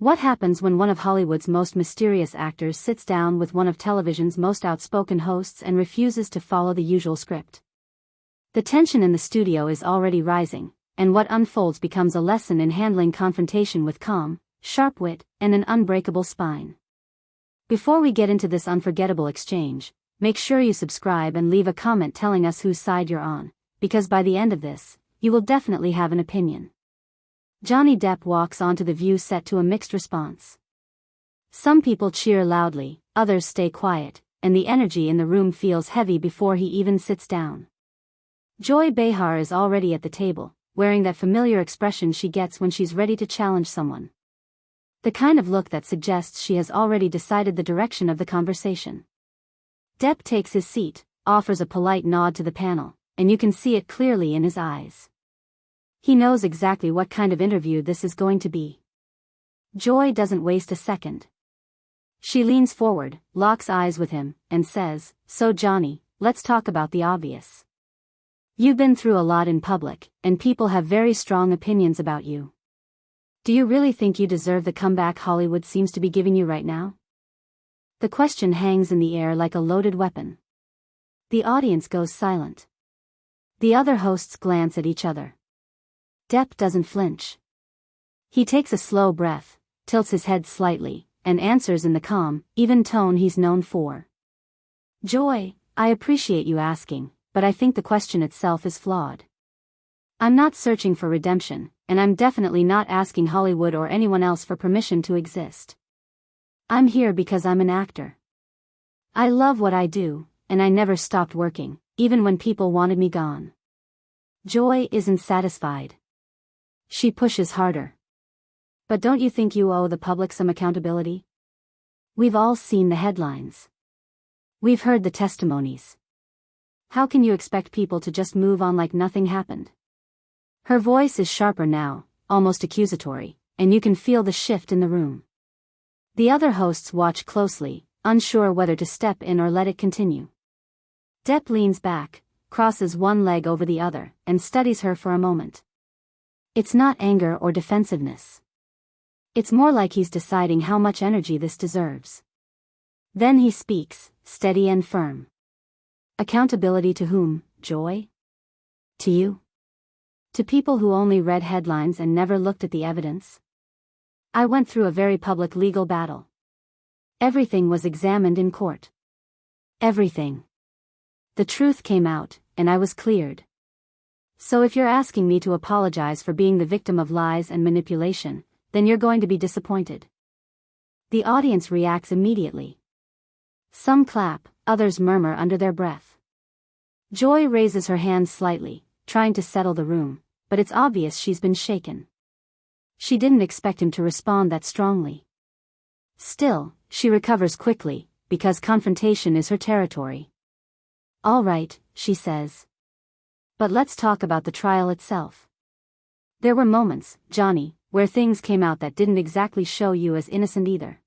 What happens when one of Hollywood's most mysterious actors sits down with one of television's most outspoken hosts and refuses to follow the usual script? The tension in the studio is already rising, and what unfolds becomes a lesson in handling confrontation with calm, sharp wit, and an unbreakable spine. Before we get into this unforgettable exchange, make sure you subscribe and leave a comment telling us whose side you're on, because by the end of this, you will definitely have an opinion. Johnny Depp walks onto the View set to a mixed response. Some people cheer loudly, others stay quiet, and the energy in the room feels heavy before he even sits down. Joy Behar is already at the table, wearing that familiar expression she gets when she's ready to challenge someone. The kind of look that suggests she has already decided the direction of the conversation. Depp takes his seat, offers a polite nod to the panel, and you can see it clearly in his eyes. He knows exactly what kind of interview this is going to be. Joy doesn't waste a second. She leans forward, locks eyes with him, and says, "So Johnny, let's talk about the obvious. You've been through a lot in public, and people have very strong opinions about you. Do you really think you deserve the comeback Hollywood seems to be giving you right now?" The question hangs in the air like a loaded weapon. The audience goes silent. The other hosts glance at each other. Depp doesn't flinch. He takes a slow breath, tilts his head slightly, and answers in the calm, even tone he's known for. "Joy, I appreciate you asking, but I think the question itself is flawed. I'm not searching for redemption, and I'm definitely not asking Hollywood or anyone else for permission to exist. I'm here because I'm an actor. I love what I do, and I never stopped working, even when people wanted me gone." Joy isn't satisfied. She pushes harder. "But don't you think you owe the public some accountability? We've all seen the headlines. We've heard the testimonies. How can you expect people to just move on like nothing happened?" Her voice is sharper now, almost accusatory, and you can feel the shift in the room. The other hosts watch closely, unsure whether to step in or let it continue. Depp leans back, crosses one leg over the other, and studies her for a moment. It's not anger or defensiveness. It's more like he's deciding how much energy this deserves. Then he speaks, steady and firm. "Accountability to whom, Joy? To you? To people who only read headlines and never looked at the evidence? I went through a very public legal battle. Everything was examined in court. Everything. The truth came out, and I was cleared. So if you're asking me to apologize for being the victim of lies and manipulation, then you're going to be disappointed." The audience reacts immediately. Some clap, others murmur under their breath. Joy raises her hand slightly, trying to settle the room, but it's obvious she's been shaken. She didn't expect him to respond that strongly. Still, she recovers quickly, because confrontation is her territory. "All right," she says. "But let's talk about the trial itself. There were moments, Johnny, where things came out that didn't exactly show you as innocent either.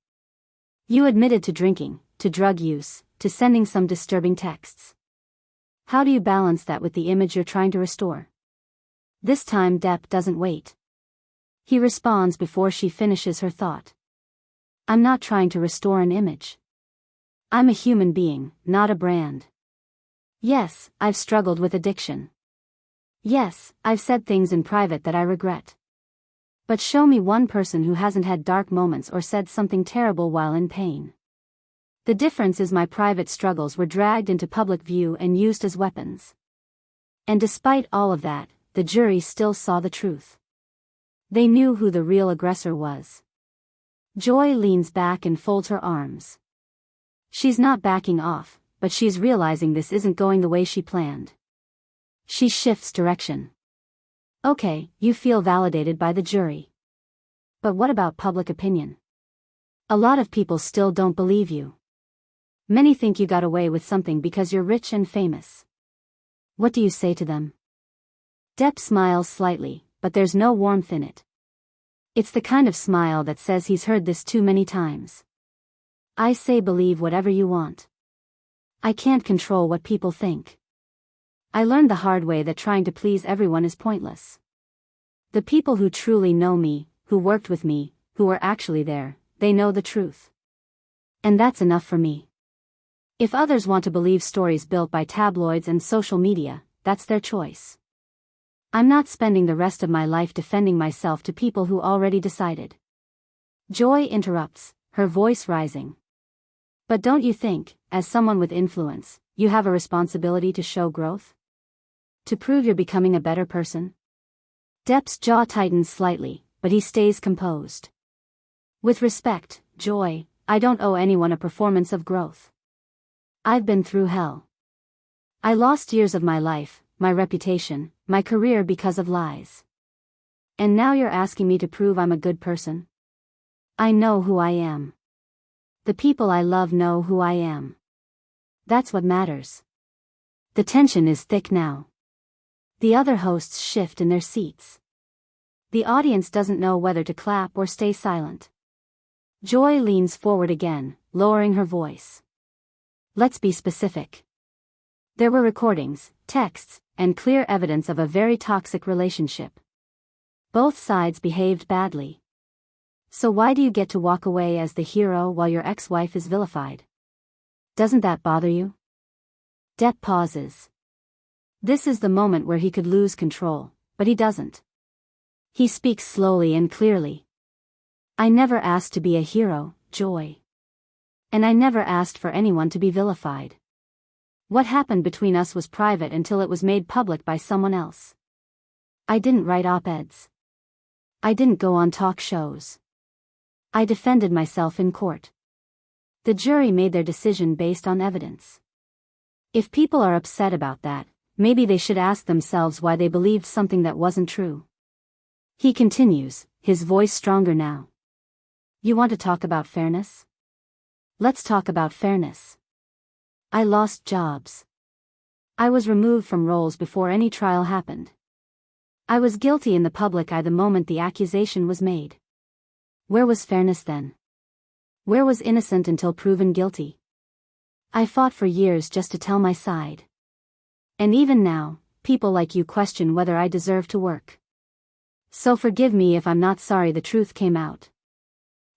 You admitted to drinking, to drug use, to sending some disturbing texts. How do you balance that with the image you're trying to restore?" This time Depp doesn't wait. He responds before she finishes her thought. "I'm not trying to restore an image. I'm a human being, not a brand. Yes, I've struggled with addiction. Yes, I've said things in private that I regret. But show me one person who hasn't had dark moments or said something terrible while in pain. The difference is my private struggles were dragged into public view and used as weapons. And despite all of that, the jury still saw the truth. They knew who the real aggressor was." Joy leans back and folds her arms. She's not backing off, but she's realizing this isn't going the way she planned. She shifts direction. "Okay, you feel validated by the jury. But what about public opinion? A lot of people still don't believe you. Many think you got away with something because you're rich and famous. What do you say to them?" Depp smiles slightly, but there's no warmth in it. It's the kind of smile that says he's heard this too many times. "I say believe whatever you want. I can't control what people think. I learned the hard way that trying to please everyone is pointless. The people who truly know me, who worked with me, who were actually there, they know the truth. And that's enough for me. If others want to believe stories built by tabloids and social media, that's their choice. I'm not spending the rest of my life defending myself to people who already decided. Joy interrupts, her voice rising. But don't you think, as someone with influence, you have a responsibility to show growth? To prove you're becoming a better person? Depp's jaw tightens slightly, but he stays composed. With respect, Joy, I don't owe anyone a performance of growth. I've been through hell. I lost years of my life, my reputation, my career because of lies. And now you're asking me to prove I'm a good person? I know who I am. The people I love know who I am. That's what matters. The tension is thick now. The other hosts shift in their seats. The audience doesn't know whether to clap or stay silent. Joy leans forward again, lowering her voice. Let's be specific. There were recordings, texts, and clear evidence of a very toxic relationship. Both sides behaved badly. So why do you get to walk away as the hero while your ex-wife is vilified? Doesn't that bother you? Depp pauses. This is the moment where he could lose control, but he doesn't. He speaks slowly and clearly. I never asked to be a hero, Joy. And I never asked for anyone to be vilified. What happened between us was private until it was made public by someone else. I didn't write op-eds. I didn't go on talk shows. I defended myself in court. The jury made their decision based on evidence. If people are upset about that, maybe they should ask themselves why they believed something that wasn't true. He continues, his voice stronger now. You want to talk about fairness? Let's talk about fairness. I lost jobs. I was removed from roles before any trial happened. I was guilty in the public eye the moment the accusation was made. Where was fairness then? Where was innocent until proven guilty? I fought for years just to tell my side. And even now, people like you question whether I deserve to work. So forgive me if I'm not sorry the truth came out.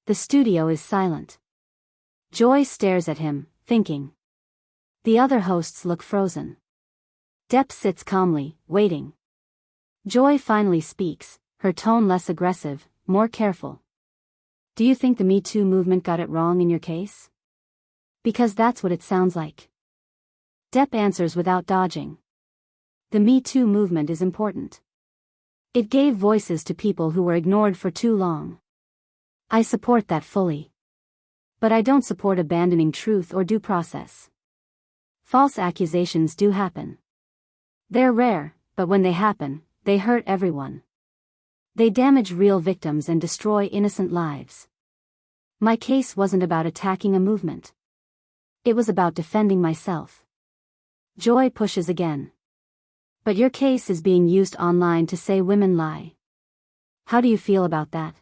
The studio is silent. Joy stares at him, thinking. The other hosts look frozen. Depp sits calmly, waiting. Joy finally speaks, her tone less aggressive, more careful. Do you think the Me Too movement got it wrong in your case? Because that's what it sounds like. Depp answers without dodging. The Me Too movement is important. It gave voices to people who were ignored for too long. I support that fully. But I don't support abandoning truth or due process. False accusations do happen. They're rare, but when they happen, they hurt everyone. They damage real victims and destroy innocent lives. My case wasn't about attacking a movement. It was about defending myself. Joy pushes again. But your case is being used online to say women lie. How do you feel about that?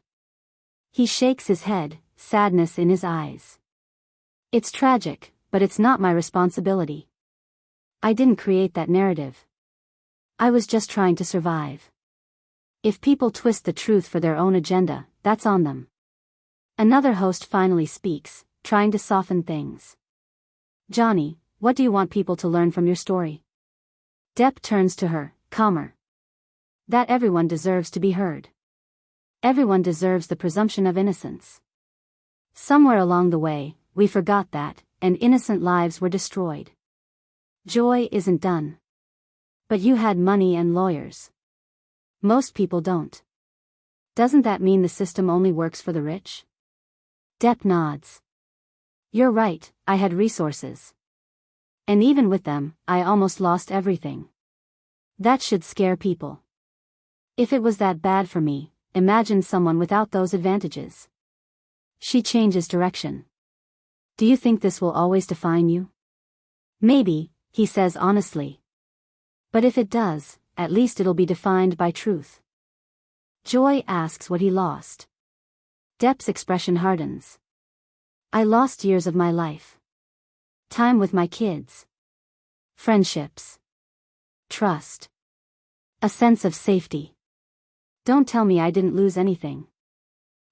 He shakes his head, sadness in his eyes. It's tragic, but it's not my responsibility. I didn't create that narrative. I was just trying to survive. If people twist the truth for their own agenda, that's on them. Another host finally speaks, trying to soften things. Johnny, what do you want people to learn from your story? Depp turns to her, calmer. That everyone deserves to be heard. Everyone deserves the presumption of innocence. Somewhere along the way, we forgot that, and innocent lives were destroyed. Joy isn't done. But you had money and lawyers. Most people don't. Doesn't that mean the system only works for the rich? Depp nods. You're right, I had resources. And even with them, I almost lost everything. That should scare people. If it was that bad for me, imagine someone without those advantages. She changes direction. Do you think this will always define you? Maybe, he says honestly. But if it does, at least it'll be defined by truth. Joy asks what he lost. Depp's expression hardens. I lost years of my life. Time with my kids. Friendships. Trust. A sense of safety. Don't tell me I didn't lose anything.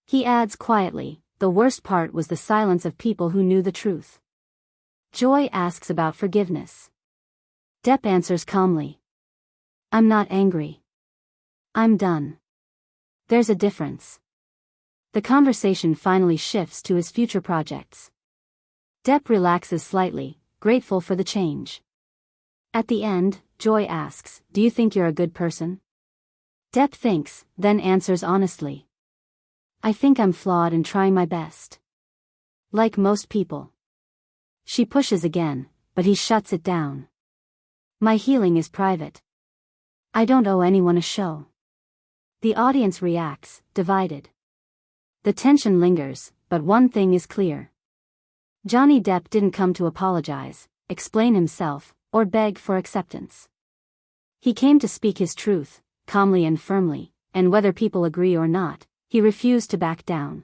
He adds quietly, the worst part was the silence of people who knew the truth. Joy asks about forgiveness. Depp answers calmly. I'm not angry. I'm done. There's a difference. The conversation finally shifts to his future projects. Depp relaxes slightly, grateful for the change. At the end, Joy asks, do you think you're a good person? Depp thinks, then answers honestly. I think I'm flawed and trying my best. Like most people. She pushes again, but he shuts it down. My healing is private. I don't owe anyone a show. The audience reacts, divided. The tension lingers, but one thing is clear. Johnny Depp didn't come to apologize, explain himself, or beg for acceptance. He came to speak his truth, calmly and firmly, and whether people agree or not, he refused to back down.